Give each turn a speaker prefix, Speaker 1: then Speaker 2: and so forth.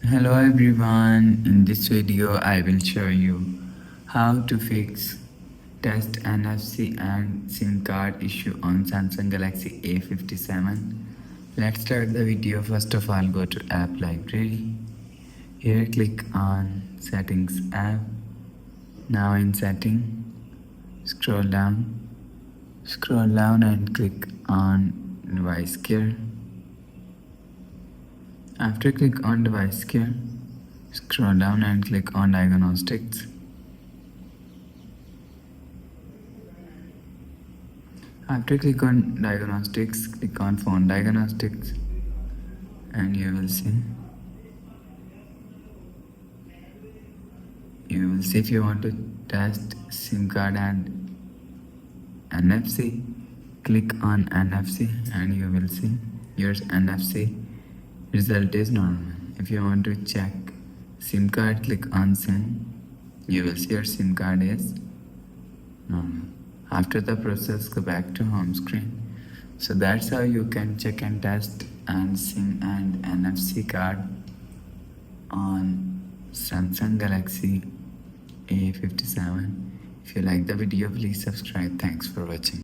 Speaker 1: Hello everyone, in this video I will show you how to fix test NFC and SIM card issue on Samsung Galaxy A57. Let's start the video. First of all, go to app library. Here click on settings app. Now in setting, scroll down and click on device care. After click on device care, scroll down and click on diagnostics. After click on diagnostics, click on phone diagnostics and you will see if you want to test SIM card and NFC, click on NFC and you will see your NFC result is normal. If you want to check SIM card, click on SIM. You will see your SIM card is normal. After the process, go back to home screen. So that's how you can check and test and SIM and NFC card on Samsung Galaxy A57. If you like the video, please subscribe. Thanks for watching.